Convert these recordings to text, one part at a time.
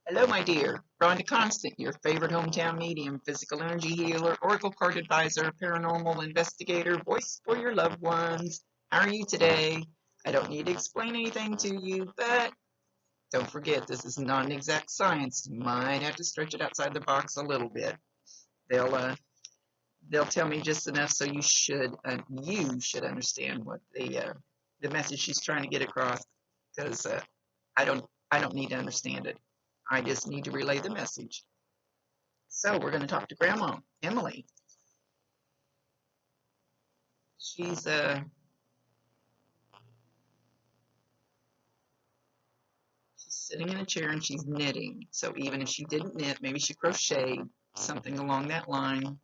Hello, my dear. Rhonda Constant, your favorite hometown medium, physical energy healer, oracle card advisor, paranormal investigator, voice for your loved ones. How are you today? I don't need to explain anything to you, but don't forget this is not an exact science. You might have to stretch it outside the box a little bit. They'll tell me just enough so you should understand what the message she's trying to get across. Because I don't need to understand it. I just need to relay the message. So we're going to talk to Grandma Emily. She's sitting in a chair and she's knitting. So even if she didn't knit, maybe she crocheted, something along that line.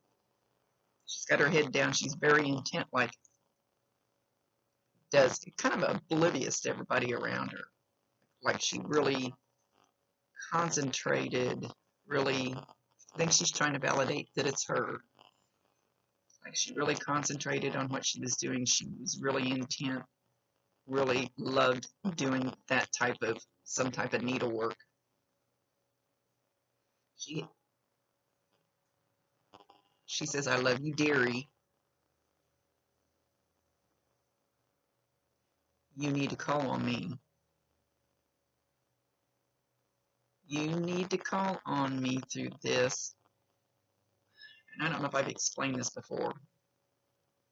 She's got her head down. She's very intent, like kind of oblivious to everybody around her. Like she really concentrated, really thinks she's trying to validate that it's her. Like she really concentrated on what she was doing. She was really intent, really loved doing that some type of needlework. She she says, "I love you, dearie. You need to call on me. You need to call on me through this." And I don't know if I've explained this before.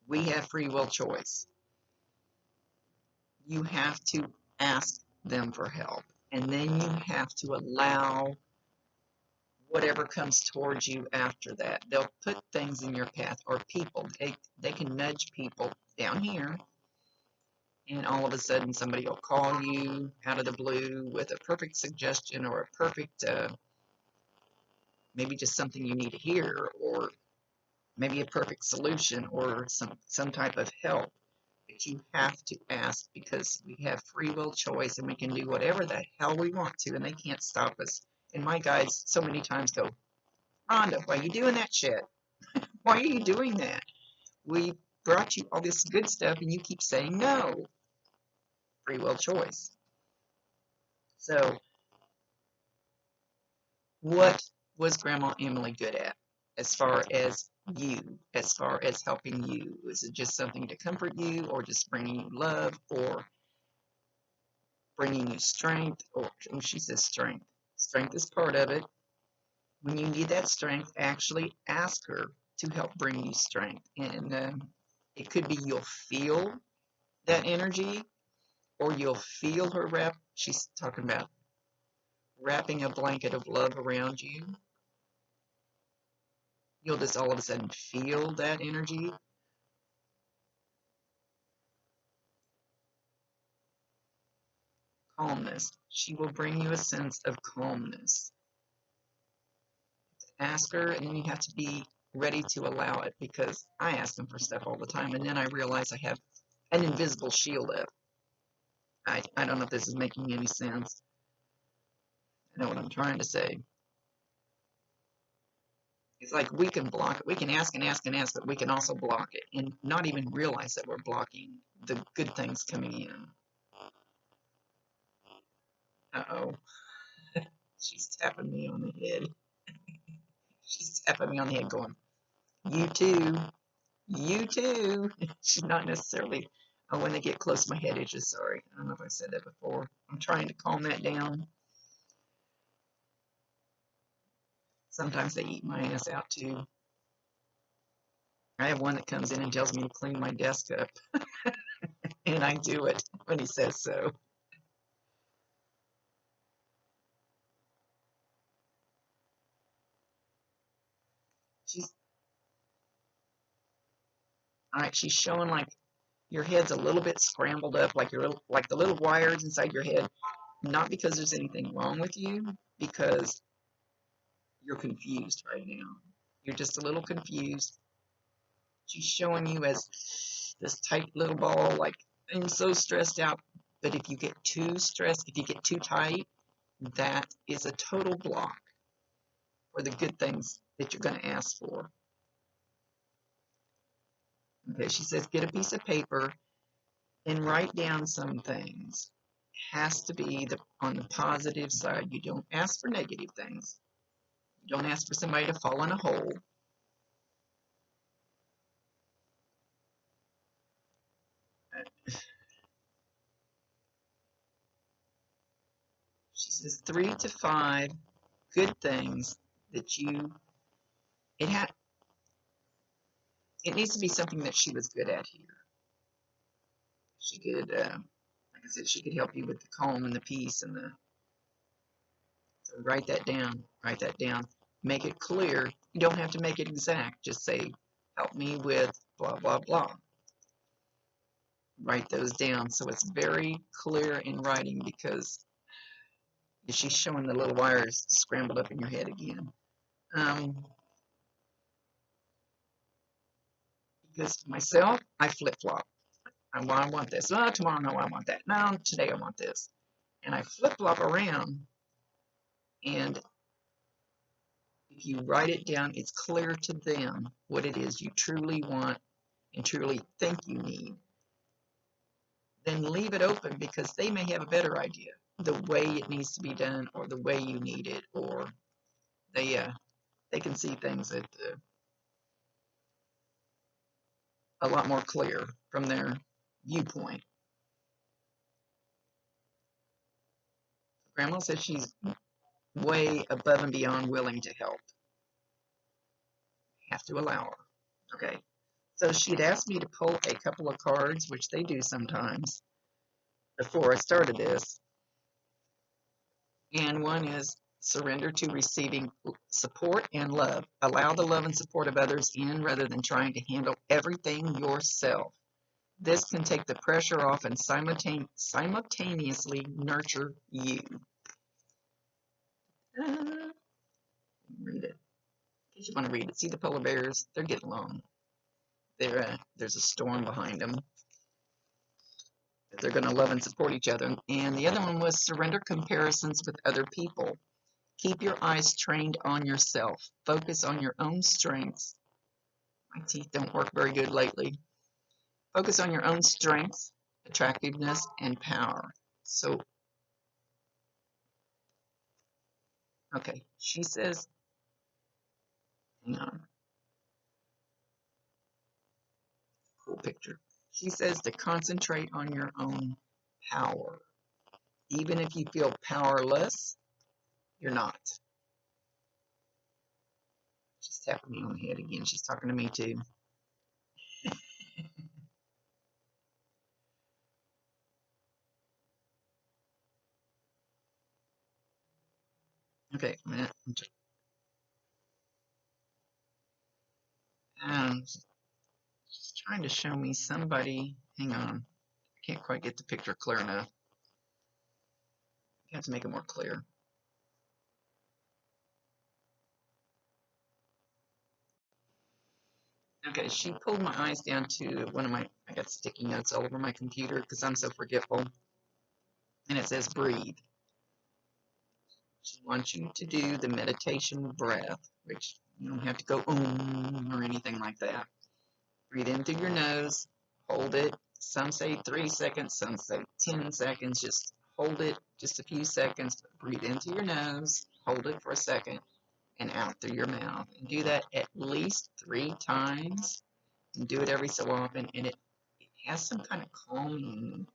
We have free will choice. You have to ask them for help, and then you have to allow whatever comes towards you after that. They'll put things in your path, or people. They can nudge people down here, and all of a sudden somebody will call you out of the blue with a perfect suggestion or a perfect, maybe just something you need to hear, or maybe a perfect solution, or some type of help. But you have to ask, because we have free will choice and we can do whatever the hell we want to, and they can't stop us. And my guides so many times go, "Rhonda, why are you doing that shit? Why are you doing that? We brought you all this good stuff and you keep saying no." Free will choice. So what was Grandma Emily good at as far as as far as helping you? Was it just something to comfort you, or just bringing you love, or bringing you strength? Or she says strength. Strength is part of it. When you need that strength, actually ask her to help bring you strength. And it could be you'll feel that energy, or you'll feel her wrap. She's talking about wrapping a blanket of love around you. You'll just all of a sudden feel that energy. Calmness. She will bring you a sense of calmness. Ask her, and then you have to be ready to allow it, because I ask them for stuff all the time, and then I realize I have an invisible shield up. I don't know if this is making any sense. I know what I'm trying to say. It's like we can block it. We can ask and ask and ask, but we can also block it and not even realize that we're blocking the good things coming in. Uh-oh. She's tapping me on the head. She's tapping me on the head going, "You too. You too." She's not necessarily, oh, when they get close to my head itches, sorry. I don't know if I said that before. I'm trying to calm that down. Sometimes they eat my ass out too. I have one that comes in and tells me to clean my desk up, and I do it when he says so. She's all right. She's showing like your head's a little bit scrambled up, like like the little wires inside your head. Not because there's anything wrong with you, because you're confused right now. You're just a little confused. She's showing you as this tight little ball, like, I'm so stressed out. But if you get too stressed, if you get too tight, that is a total block for the good things that you're going to ask for. Okay, she says, get a piece of paper and write down some things. has to be on the positive side. You don't ask for negative things. You don't ask for somebody to fall in a hole. She says 3 to 5 good things that it had. It needs to be something that she was good at here. She could, like I said, she could help you with the calm and the peace and the. So write that down. Write that down. Make it clear. You don't have to make it exact. Just say, help me with blah, blah, blah. Write those down so it's very clear in writing, because she's showing the little wires scrambled up in your head again. Because myself, I flip-flop. I want this. Oh, tomorrow, no, I want that. No, today I want this. And I flip-flop around, and if you write it down, it's clear to them what it is you truly want and truly think you need. Then leave it open, because they may have a better idea, the way it needs to be done, or the way you need it, or they can see things that a lot more clear from their viewpoint. Grandma says she's way above and beyond willing to help. Have to allow her. Okay. So she'd asked me to pull a couple of cards, which they do sometimes, before I started this. And one is surrender to receiving support and love. Allow the love and support of others in rather than trying to handle everything yourself. This can take the pressure off and simultaneously nurture you. Read it. In case you want to read it. See the polar bears? They're getting along. There's a storm behind them. They're going to love and support each other. And the other one was surrender comparisons with other people. Keep your eyes trained on yourself. Focus on your own strengths. My teeth don't work very good lately. Focus on your own strengths, attractiveness, and power. So, okay, she says, hang on. Cool picture. She says to concentrate on your own power. Even if you feel powerless, you're not. She's tapping me on the head again. She's talking to me too. Okay, a minute. She's trying to show me somebody. Hang on. I can't quite get the picture clear enough. You have to make it more clear. Okay, she pulled my eyes down to one of I got sticky notes all over my computer because I'm so forgetful. And it says breathe. She wants you to do the meditation breath, which you don't have to go or anything like that. Breathe in through your nose, hold it. Some say 3 seconds, some say 10 seconds. Just hold it just a few seconds. Breathe into your nose, hold it for a second, and out through your mouth. And do that at least 3 times. And do it every so often. And it has some kind of calming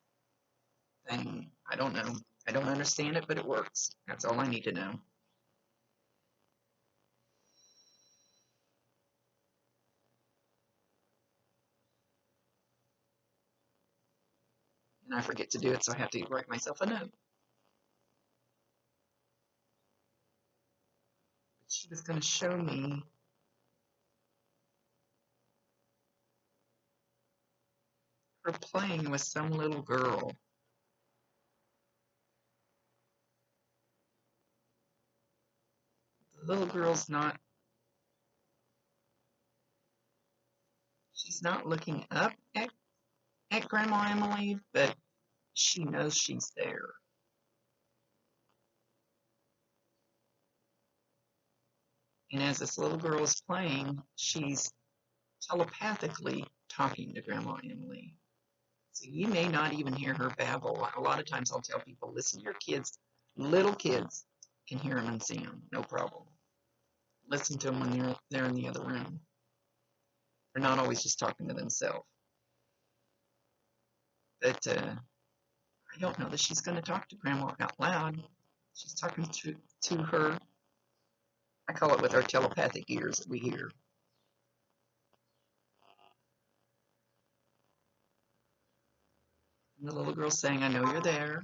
thing. I don't know. I don't understand it, but it works. That's all I need to know. And I forget to do it, so I have to write myself a note. But she was going to show me her playing with some little girl. The little girl's not, she's not looking up at Grandma Emily, but she knows she's there. And as this little girl is playing, she's telepathically talking to Grandma Emily. So you may not even hear her babble. A lot of times I'll tell people, listen to your kids. Little kids can hear them and see them, no problem. Listen to them when they're in the other room. They're not always just talking to themselves. But I don't know that she's going to talk to Grandma out loud. She's talking to her. I call it with our telepathic ears that we hear. And the little girl's saying, I know you're there.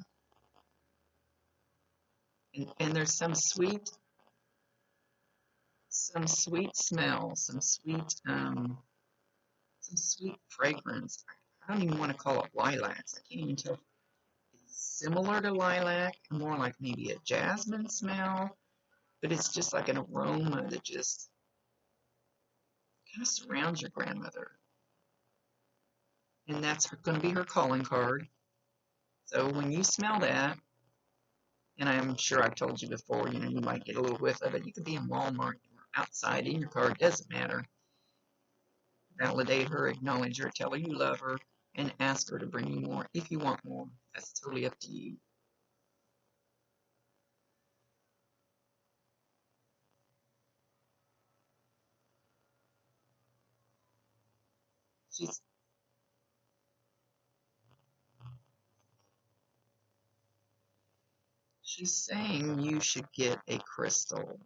And there's some sweet smell, some sweet fragrance. I don't even want to call it lilacs. I can't even tell if it's similar to lilac, more like maybe a jasmine smell, but it's just like an aroma that just kind of surrounds your grandmother. And that's going to be her calling card. So when you smell that, and I'm sure I've told you before, you might get a little whiff of it. You could be in Walmart or outside in your car, it doesn't matter. Validate her, acknowledge her, tell her you love her, and ask her to bring you more if you want more. That's totally up to you. She's saying you should get a crystal.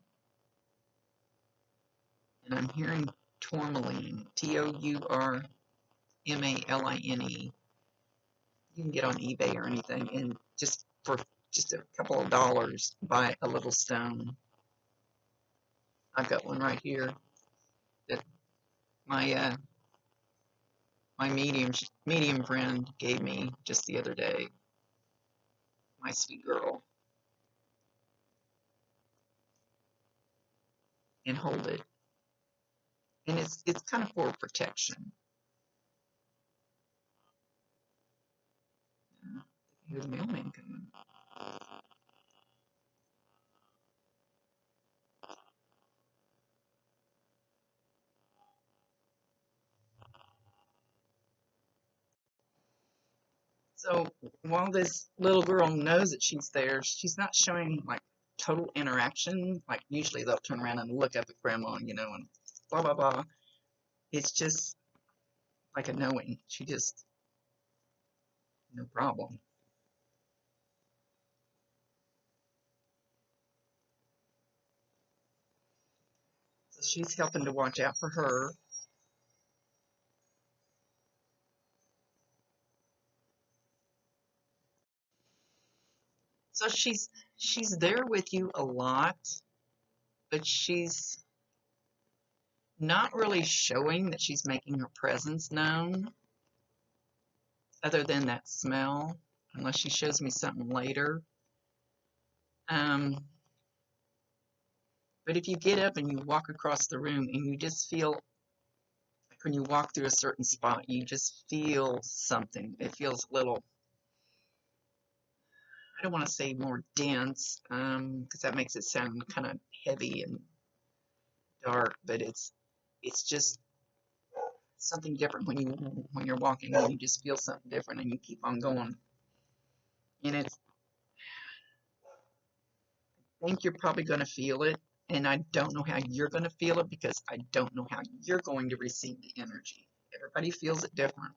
And I'm hearing tourmaline, Tourmaline. You can get on eBay or anything, and just for just a couple of dollars, buy a little stone. I've got one right here that my medium friend gave me just the other day. My sweet girl. And hold it. And it's kind of for protection. Here's the mailman coming. So while this little girl knows that she's there, she's not showing like total interaction. Like usually they'll turn around and look up at grandma, and blah blah blah. It's just like a knowing. She just no problem. So she's helping to watch out for her. So she's there with you a lot, but she's not really showing that she's making her presence known, other than that smell, unless she shows me something later. But if you get up and you walk across the room and you just feel like when you walk through a certain spot, you just feel something. It feels a little, I don't want to say more dense, because that makes it sound kind of heavy and dark, but it's just something different when you're walking, and you just feel something different and you keep on going. And I think you're probably going to feel it, and I don't know how you're going to feel it because I don't know how you're going to receive the energy. Everybody feels it different.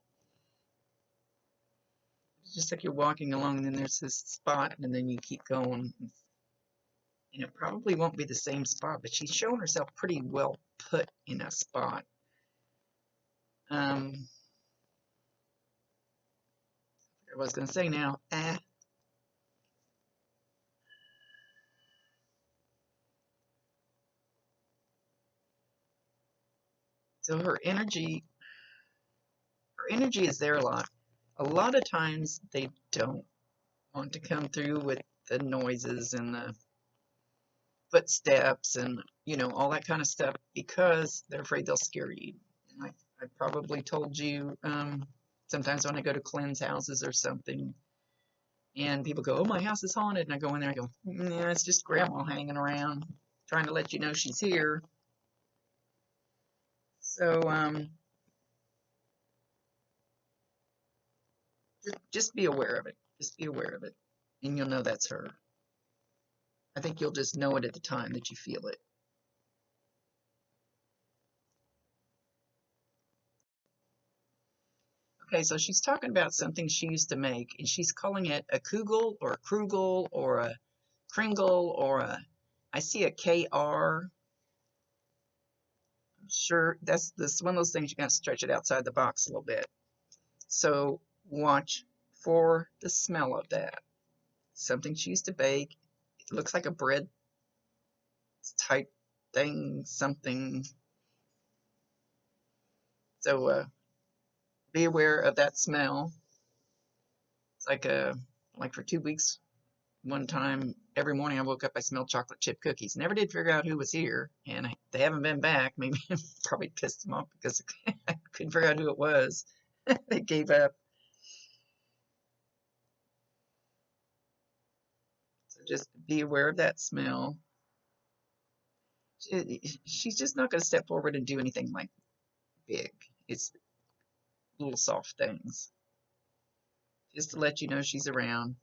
It's just like you're walking along and then there's this spot and then you keep going. And it probably won't be the same spot, but she's showing herself pretty well put in a spot. I was going to say now. So her energy is there a lot. A lot of times they don't want to come through with the noises and the footsteps and all that kind of stuff because they're afraid they'll scare you. And I probably told you sometimes when I go to cleanse houses or something, and people go, "Oh, my house is haunted," and I go in there and I go, "Yeah, it's just grandma hanging around, trying to let you know she's here." So Just be aware of it. Just be aware of it. And you'll know that's her. I think you'll just know it at the time that you feel it. Okay, so she's talking about something she used to make, and she's calling it a kugel or a krugel or a kringle or a, I see a KR. I'm sure that's this one of those things you got to stretch it outside the box a little bit. So watch for the smell of that. Something she used to bake. It looks like a bread type thing, something. So be aware of that smell. It's like for 2 weeks, one time every morning I woke up, I smelled chocolate chip cookies. Never did figure out who was here, and they haven't been back. Maybe I probably pissed them off because I couldn't figure out who it was. They gave up. So just be aware of that smell. She's just not going to step forward and do anything like big. It's little soft things, just to let you know she's around.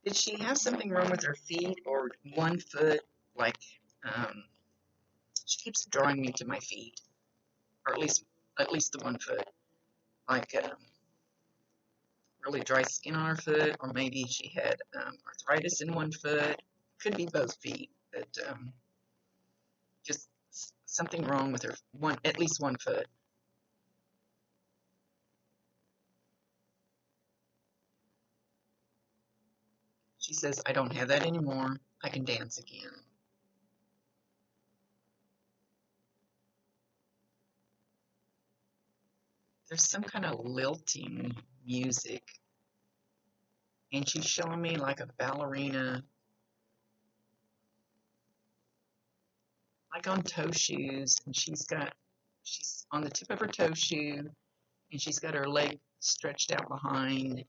Did she have something wrong with her feet or one foot? Like, she keeps drawing me to my feet, or at least the one foot. Like, really dry skin on her foot, or maybe she had arthritis in one foot. Could be both feet, but just something wrong with her at least one foot. She says, I don't have that anymore. I can dance again. There's some kind of lilting music, and she's showing me like a ballerina, like on toe shoes, and she's on the tip of her toe shoe, and she's got her leg stretched out behind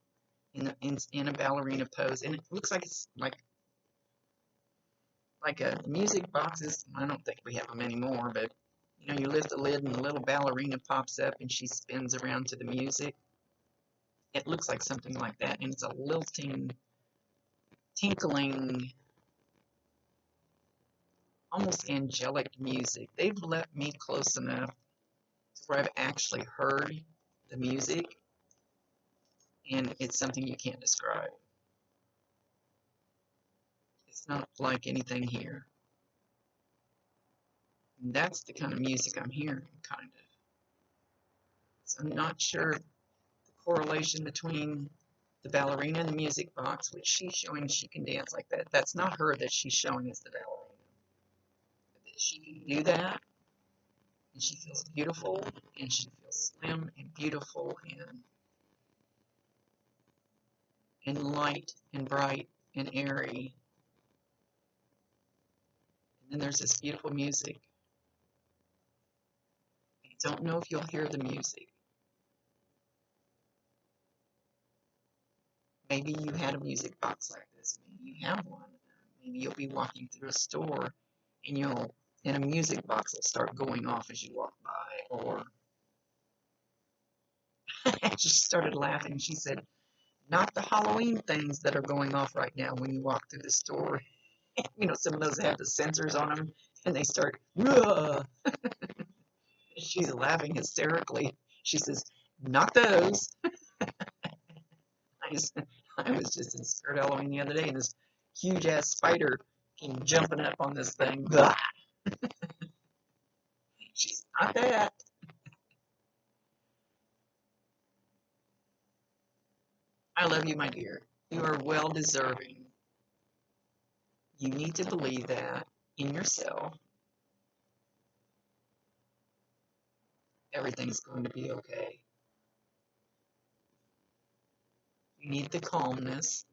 in a ballerina pose, and it looks like it's like a music boxes. I don't think we have them anymore, but you know, you lift the lid and the little ballerina pops up and she spins around to the music. It looks like something like that, and it's a lilting, tinkling, almost angelic music. They've let me close enough to where I've actually heard the music, and it's something you can't describe. It's not like anything here. And that's the kind of music I'm hearing, kind of. So I'm not sure the correlation between the ballerina and the music box, which she's showing she can dance like that. That's not her that she's showing as the ballerina. But she can do that, and she feels beautiful, and she feels slim and beautiful and light and bright and airy. And then there's this beautiful music. I don't know if you'll hear the music. Maybe you had a music box like this. Maybe you have one. Maybe you'll be walking through a store and a music box will start going off as you walk by. Or I just started laughing. She said, not the Halloween things that are going off right now when you walk through the store. You know, some of those have the sensors on them and they start, Whoa! She's laughing hysterically. She says, not those. I was just in Spirit Halloween the other day, and this huge ass spider came jumping up on this thing. Blah. She's not that. I love you, my dear. You are well deserving. You need to believe that in yourself. Everything's going to be okay. You need the calmness.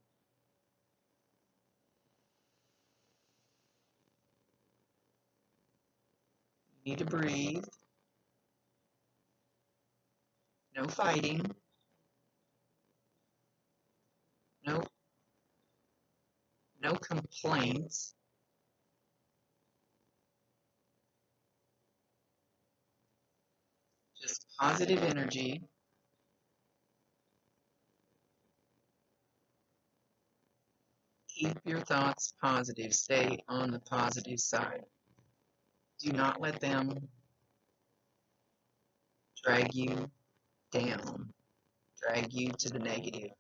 You need to breathe. No fighting. No, no complaints. Just positive energy. Keep your thoughts positive. Stay on the positive side. Do not let them drag you down, drag you to the negative.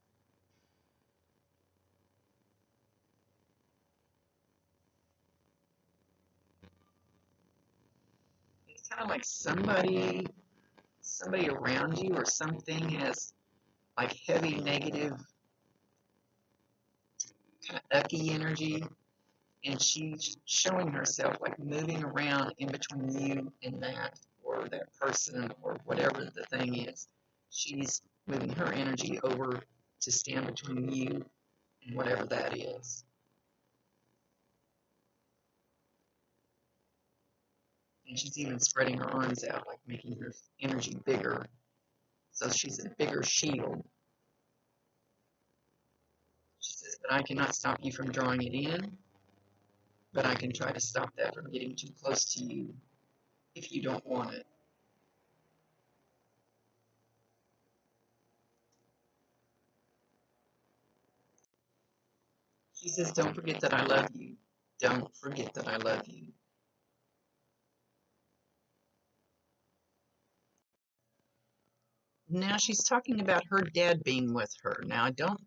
It's kind of like somebody around you or something has like heavy negative kind of ucky energy, and she's showing herself like moving around in between you and that, or that person, or whatever the thing is. She's moving her energy over to stand between you and whatever that is. And she's even spreading her arms out, like making her energy bigger. So she's a bigger shield. She says, but I cannot stop you from drawing it in, but I can try to stop that from getting too close to you if you don't want it. She says, don't forget that I love you. Don't forget that I love you. Now she's talking about her dad being with her. Now I don't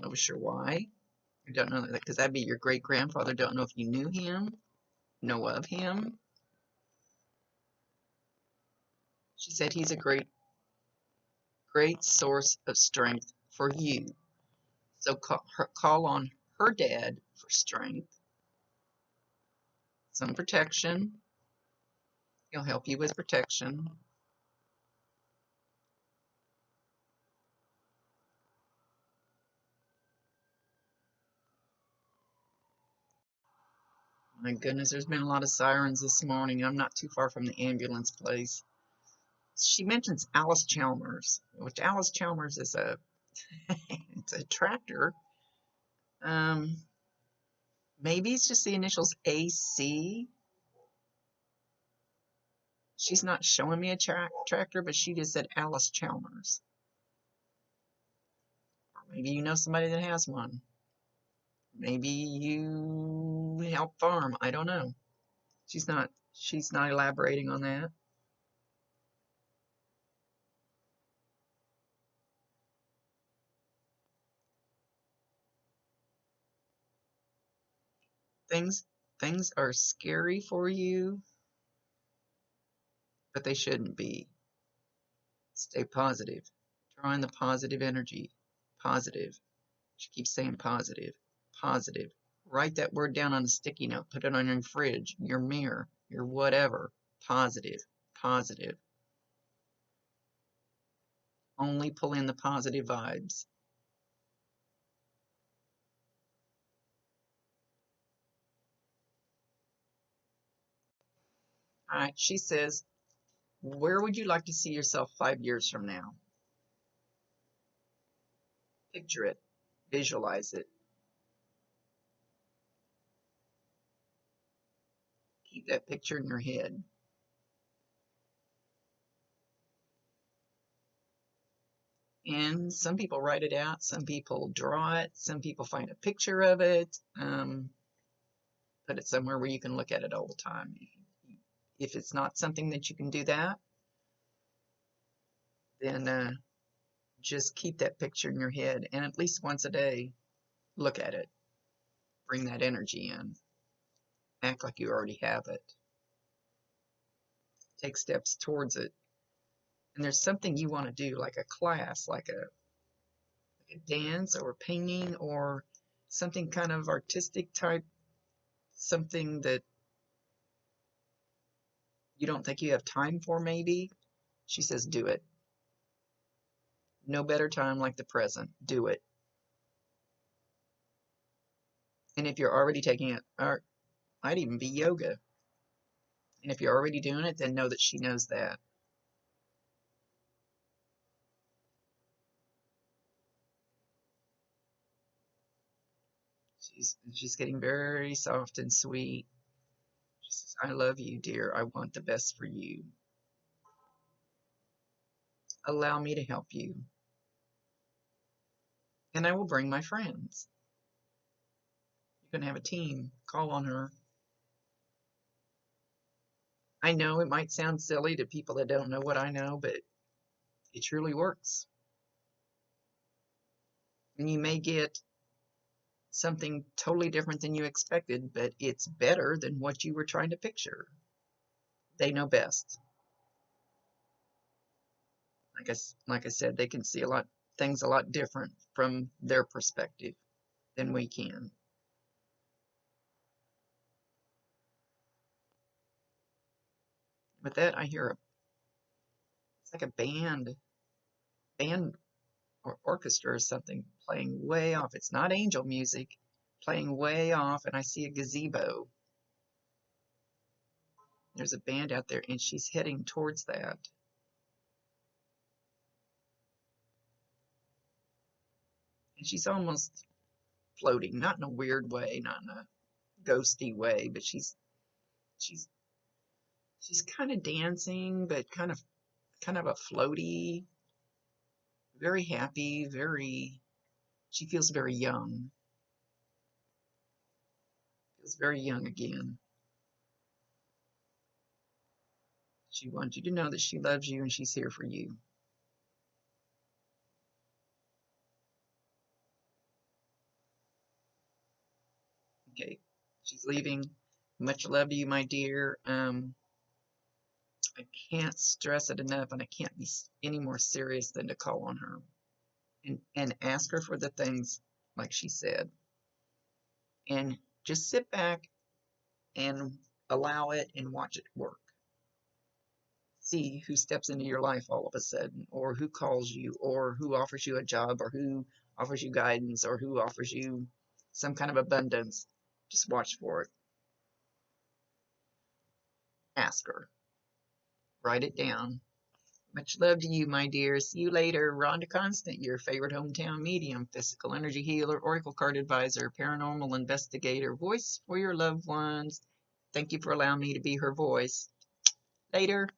know for sure why. I don't know that because that'd be your great grandfather. Don't know if you knew him, know of him. She said he's a great source of strength for you. So call on her dad for strength, some protection. He'll help you with protection. My goodness, there's been a lot of sirens this morning. I'm not too far from the ambulance place. She mentions Alice Chalmers, which Alice Chalmers is it's a tractor. Maybe it's just the initials AC. She's not showing me a tractor, but she just said Alice Chalmers. Or maybe you know somebody that has one. Maybe you help farm. I don't know. She's not elaborating on that. Things are scary for you, but they shouldn't be. Stay positive. Draw in the positive energy. Positive. She keeps saying positive. Positive. Write that word down on a sticky note. Put it on your fridge, your mirror, your whatever. Positive. Positive. Only pull in the positive vibes. All right, she says, where would you like to see yourself 5 years from now? Picture it. Visualize it. Keep that picture in your head. And some people write it out, some people draw it, some people find a picture of it, put it somewhere where you can look at it all the time. If it's not something that you can do that, then just keep that picture in your head, and at least once a day, look at it. Bring that energy in. Act like you already have it. Take steps towards it. And there's something you want to do, like a class, like a dance or painting or something kind of artistic type, something that you don't think you have time for, maybe. She says, do it. No better time like the present. Do it. And if you're already taking it, or might even be yoga. And if you're already doing it, then know that she knows that. She's getting very soft and sweet. She says, I love you, dear. I want the best for you. Allow me to help you. And I will bring my friends. You're going to have a team. Call on her. I know it might sound silly to people that don't know what I know, but it truly works. And you may get something totally different than you expected, but it's better than what you were trying to picture. They know best. Like I said, they can see things a lot different from their perspective than we can. With that, I hear it's like a band or orchestra or something playing way off. It's not angel music, playing way off, and I see a gazebo. There's a band out there, and she's heading towards that. And she's almost floating, not in a weird way, not in a ghosty way, but she's kind of dancing, but kind of a floaty, very happy, she feels very young. Feels very young again. She wants you to know that she loves you and she's here for you. Okay, she's leaving. Much love to you, my dear. I can't stress it enough, and I can't be any more serious than to call on her and ask her for the things like she said. And just sit back and allow it and watch it work. See who steps into your life all of a sudden, or who calls you, or who offers you a job, or who offers you guidance, or who offers you some kind of abundance. Just watch for it. Ask her. Write it down. Much love to you, my dear. See you later. Rhonda Constant, your favorite hometown medium, physical energy healer, oracle card advisor, paranormal investigator, voice for your loved ones. Thank you for allowing me to be her voice. Later.